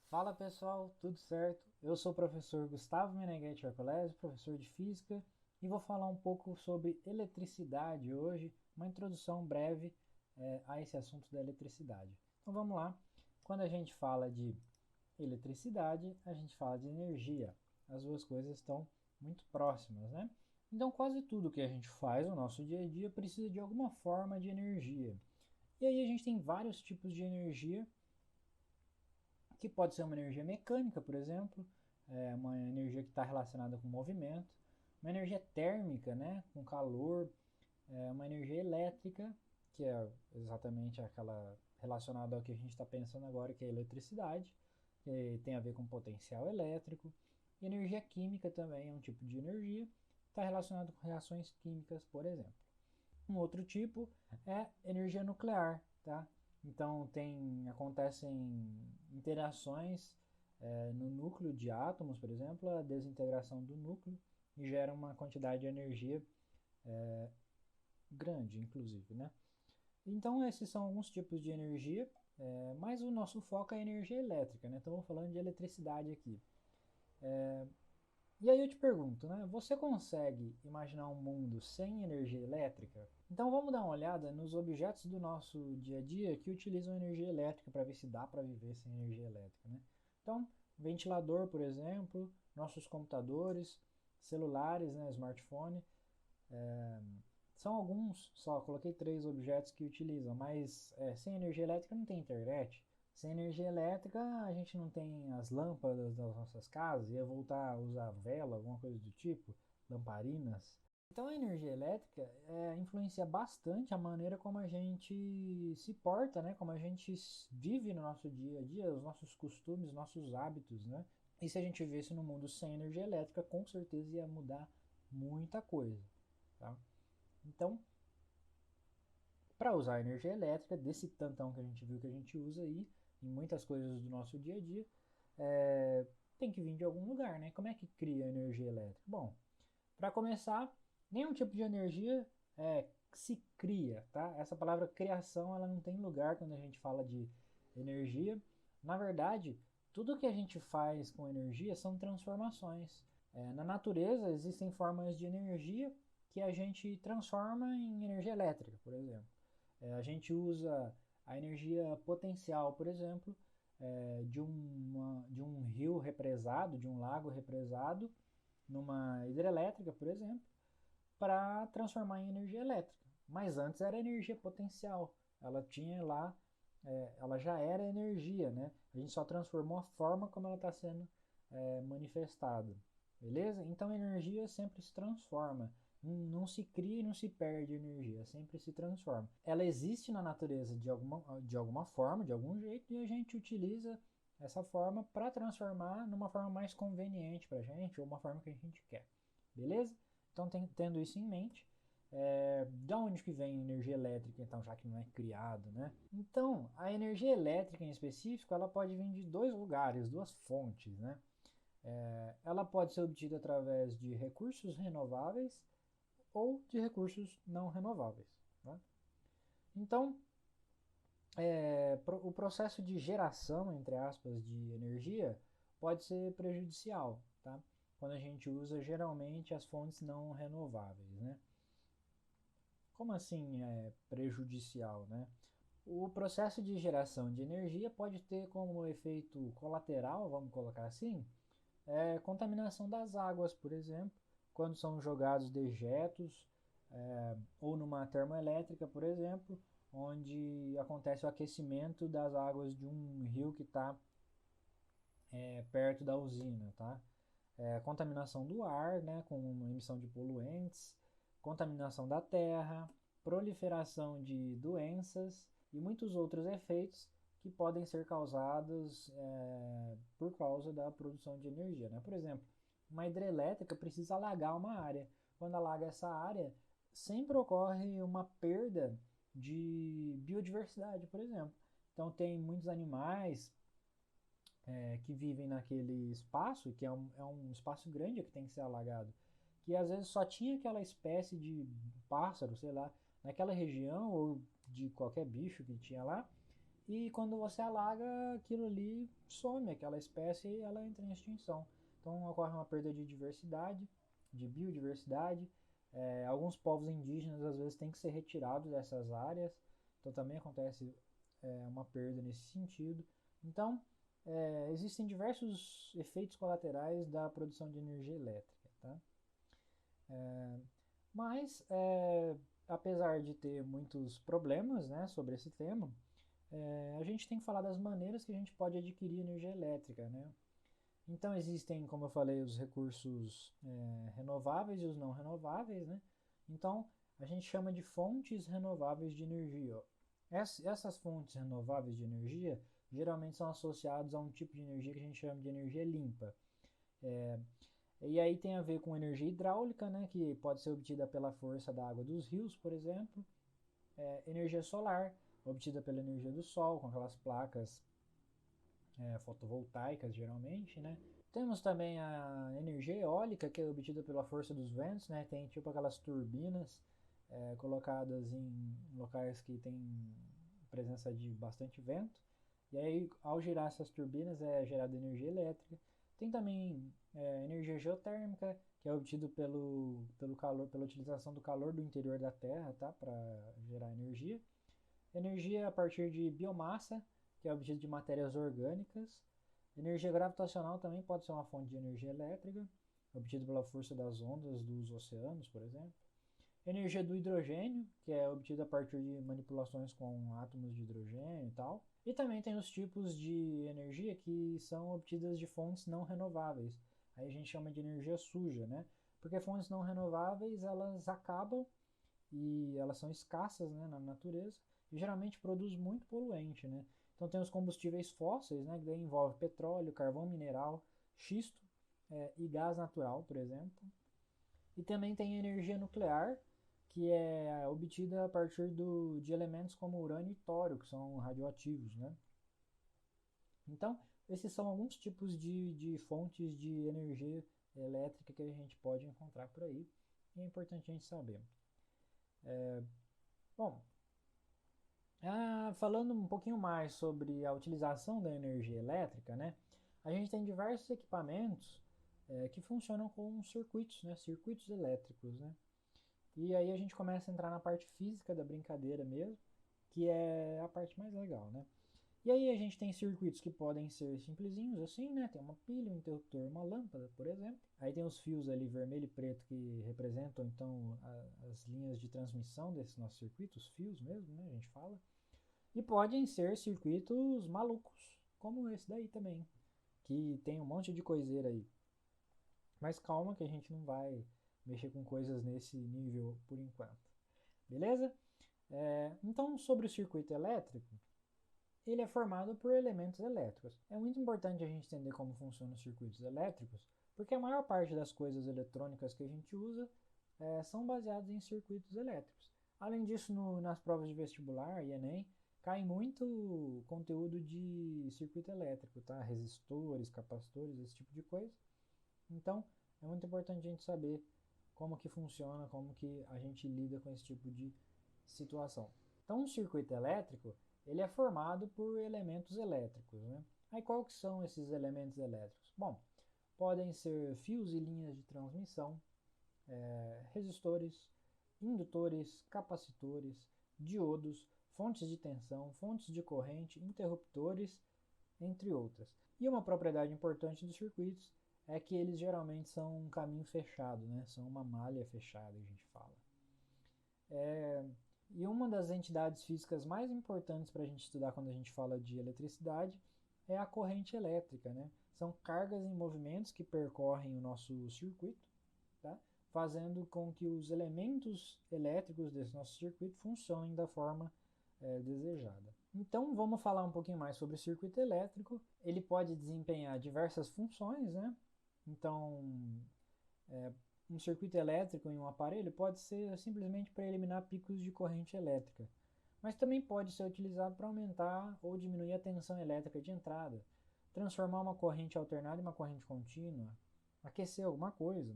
Fala pessoal, tudo certo? Eu sou o professor Gustavo Meneghetti Arcolesi, professor de Física, e vou falar um pouco sobre eletricidade hoje, uma introdução breve a esse assunto da eletricidade. Então vamos lá. Quando a gente fala de eletricidade, a gente fala de energia. As duas coisas estão muito próximas, né? Então quase tudo que a gente faz no nosso dia a dia precisa de alguma forma de energia. E aí a gente tem vários tipos de energia que pode ser uma energia mecânica, por exemplo, uma energia que está relacionada com movimento, uma energia térmica, né, com calor, uma energia elétrica, que é exatamente aquela relacionada ao que a gente está pensando agora, que é a eletricidade, que tem a ver com potencial elétrico, e energia química também é um tipo de energia, está relacionado com reações químicas, por exemplo. Um outro tipo é energia nuclear, tá? Então acontecem interações no núcleo de átomos, por exemplo, a desintegração do núcleo e gera uma quantidade de energia grande, inclusive, né? Então esses são alguns tipos de energia, mas o nosso foco é a energia elétrica, né? Então vamos falando de eletricidade aqui. E aí eu te pergunto, né? Você consegue imaginar um mundo sem energia elétrica? Então vamos dar uma olhada nos objetos do nosso dia a dia que utilizam energia elétrica para ver se dá para viver sem energia elétrica, né? Então, ventilador, por exemplo, nossos computadores, celulares, né, smartphone, são alguns só, coloquei três objetos que utilizam, mas sem energia elétrica não tem internet. Sem energia elétrica a gente não tem as lâmpadas das nossas casas, ia voltar a usar vela, alguma coisa do tipo, lamparinas. Então a energia elétrica influencia bastante a maneira como a gente se porta, né? Como a gente vive no nosso dia a dia, os nossos costumes, nossos hábitos, né? E se a gente vivesse no mundo sem energia elétrica, com certeza ia mudar muita coisa, tá? Então, para usar a energia elétrica, desse tantão que a gente viu que a gente usa aí, em muitas coisas do nosso dia a dia, é, tem que vir de algum lugar, né? Como é que cria energia elétrica? Bom, para começar, nenhum tipo de energia se cria, tá? Essa palavra criação, ela não tem lugar quando a gente fala de energia. Na verdade, tudo que a gente faz com energia são transformações. Na natureza existem formas de energia que a gente transforma em energia elétrica, por exemplo. A gente usa a energia potencial, por exemplo, de um rio represado, de um lago represado, numa hidrelétrica, por exemplo, para transformar em energia elétrica. Mas antes era energia potencial. Ela tinha lá, ela já era energia, né? A gente só transformou a forma como ela está sendo manifestada. Beleza? Então a energia sempre se transforma. Não se cria e não se perde energia, sempre se transforma. Ela existe na natureza de alguma forma, de algum jeito, e a gente utiliza essa forma para transformar numa forma mais conveniente para a gente, ou uma forma que a gente quer. Beleza? Então, tendo isso em mente, da onde que vem a energia elétrica, então, já que não é criado, né? Então, a energia elétrica em específico, ela pode vir de dois lugares, duas fontes, né? Ela pode ser obtida através de recursos renováveis ou de recursos não renováveis, né? Então, o processo de geração, entre aspas, de energia pode ser prejudicial, tá? Quando a gente usa geralmente as fontes não renováveis, né? Como assim é prejudicial, né? O processo de geração de energia pode ter como efeito colateral, vamos colocar assim, contaminação das águas, por exemplo, quando são jogados dejetos, ou numa termoelétrica, por exemplo, onde acontece o aquecimento das águas de um rio que está perto da usina, tá? Contaminação do ar, né, com emissão de poluentes, contaminação da terra, proliferação de doenças e muitos outros efeitos que podem ser causados por causa da produção de energia, né? Por exemplo, uma hidrelétrica precisa alagar uma área. Quando alaga essa área, sempre ocorre uma perda de biodiversidade, por exemplo. Então tem muitos animais que vivem naquele espaço, que é um espaço grande que tem que ser alagado, que às vezes só tinha aquela espécie de pássaro, sei lá, naquela região, ou de qualquer bicho que tinha lá, e quando você alaga, aquilo ali some, aquela espécie ela entra em extinção. Então ocorre uma perda de diversidade, de biodiversidade. Alguns povos indígenas às vezes têm que ser retirados dessas áreas, então também acontece uma perda nesse sentido. Então existem diversos efeitos colaterais da produção de energia elétrica, tá? Mas apesar de ter muitos problemas, né, sobre esse tema, a gente tem que falar das maneiras que a gente pode adquirir energia elétrica, né? Então existem, como eu falei, os recursos renováveis e os não renováveis, né? Então a gente chama de fontes renováveis de energia. Essas fontes renováveis de energia geralmente são associadas a um tipo de energia que a gente chama de energia limpa. E aí tem a ver com energia hidráulica, né, que pode ser obtida pela força da água dos rios, por exemplo. Energia solar, obtida pela energia do sol, com aquelas placas fotovoltaicas, geralmente, né. Temos também a energia eólica, que é obtida pela força dos ventos, né. Tem tipo aquelas turbinas colocadas em locais que tem presença de bastante vento. E aí, ao girar essas turbinas, é gerada energia elétrica. Tem também energia geotérmica, que é obtido pelo calor, pela utilização do calor do interior da Terra, tá, para gerar energia. Energia a partir de biomassa, que é obtida de matérias orgânicas. Energia gravitacional também pode ser uma fonte de energia elétrica, obtida pela força das ondas dos oceanos, por exemplo. Energia do hidrogênio, que é obtida a partir de manipulações com átomos de hidrogênio e tal. E também tem os tipos de energia que são obtidas de fontes não renováveis. Aí a gente chama de energia suja, né? Porque fontes não renováveis, elas acabam e elas são escassas, né, na natureza e geralmente produz muito poluente, né? Então tem os combustíveis fósseis, né, que daí envolve petróleo, carvão mineral, xisto e gás natural, por exemplo. E também tem energia nuclear, que é obtida a partir de elementos como urânio e tório, que são radioativos, né? Então, esses são alguns tipos de fontes de energia elétrica que a gente pode encontrar por aí, e é importante a gente saber. Bom, falando um pouquinho mais sobre a utilização da energia elétrica, né? A gente tem diversos equipamentos que funcionam com circuitos, né? Circuitos elétricos, né? E aí a gente começa a entrar na parte física da brincadeira mesmo, que é a parte mais legal, né? E aí a gente tem circuitos que podem ser simplesinhos assim, né? Tem uma pilha, um interruptor, uma lâmpada, por exemplo. Aí tem os fios ali vermelho e preto que representam então as linhas de transmissão desses nossos circuitos, os fios mesmo, né? A gente fala. E podem ser circuitos malucos, como esse daí também, que tem um monte de coiseira aí. Mas calma que a gente não vai mexer com coisas nesse nível por enquanto. Beleza? Então, sobre o circuito elétrico, ele é formado por elementos elétricos. É muito importante a gente entender como funcionam os circuitos elétricos, porque a maior parte das coisas eletrônicas que a gente usa são baseadas em circuitos elétricos. Além disso, nas provas de vestibular e Enem, cai muito conteúdo de circuito elétrico, tá? Resistores, capacitores, esse tipo de coisa. Então, é muito importante a gente saber como que funciona, como que a gente lida com esse tipo de situação. Então, um circuito elétrico, ele é formado por elementos elétricos, né? Aí, qual que são esses elementos elétricos? Bom, podem ser fios e linhas de transmissão, resistores, indutores, capacitores, diodos, fontes de tensão, fontes de corrente, interruptores, entre outras. E uma propriedade importante dos circuitos é que eles geralmente são um caminho fechado, né? São uma malha fechada, a gente fala. E uma das entidades físicas mais importantes para a gente estudar quando a gente fala de eletricidade é a corrente elétrica, né? São cargas em movimentos que percorrem o nosso circuito, tá? Fazendo com que os elementos elétricos desse nosso circuito funcionem da forma desejada. Então vamos falar um pouquinho mais sobre o circuito elétrico. Ele pode desempenhar diversas funções, né? Então, um circuito elétrico em um aparelho pode ser simplesmente para eliminar picos de corrente elétrica, mas também pode ser utilizado para aumentar ou diminuir a tensão elétrica de entrada, transformar uma corrente alternada em uma corrente contínua, aquecer alguma coisa,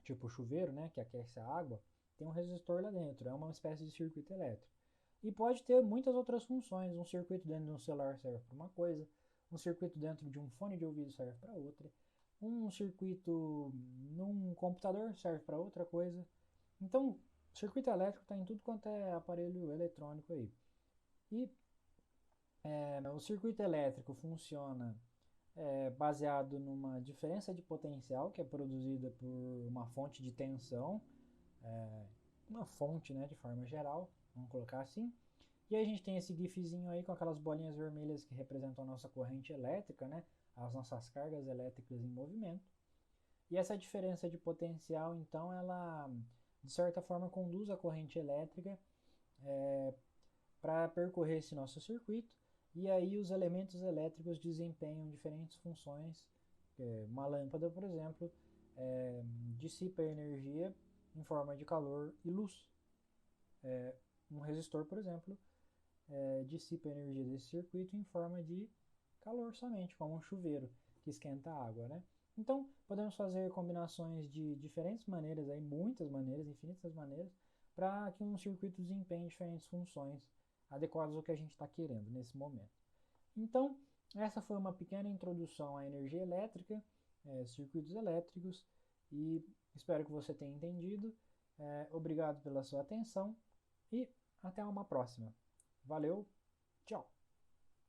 tipo o chuveiro, né, que aquece a água, tem um resistor lá dentro, é uma espécie de circuito elétrico. E pode ter muitas outras funções. Um circuito dentro de um celular serve para uma coisa, um circuito dentro de um fone de ouvido serve para outra, um circuito num computador serve para outra coisa. Então, circuito elétrico está em tudo quanto é aparelho eletrônico aí. E o circuito elétrico funciona baseado numa diferença de potencial que é produzida por uma fonte de tensão, uma fonte, né, de forma geral, vamos colocar assim. E aí a gente tem esse gifzinho aí com aquelas bolinhas vermelhas que representam a nossa corrente elétrica, né, as nossas cargas elétricas em movimento. E essa diferença de potencial, então, ela de certa forma conduz a corrente elétrica para percorrer esse nosso circuito. E aí os elementos elétricos desempenham diferentes funções. Uma lâmpada, por exemplo, dissipa energia em forma de calor e luz. Um resistor, por exemplo, dissipa a energia desse circuito em forma de calor somente, como um chuveiro que esquenta a água, né? Então, podemos fazer combinações de diferentes maneiras, aí, muitas maneiras, infinitas maneiras, para que um circuito desempenhe diferentes funções adequadas ao que a gente está querendo nesse momento. Então, essa foi uma pequena introdução à energia elétrica, circuitos elétricos, e espero que você tenha entendido. Obrigado pela sua atenção e até uma próxima. Valeu, tchau!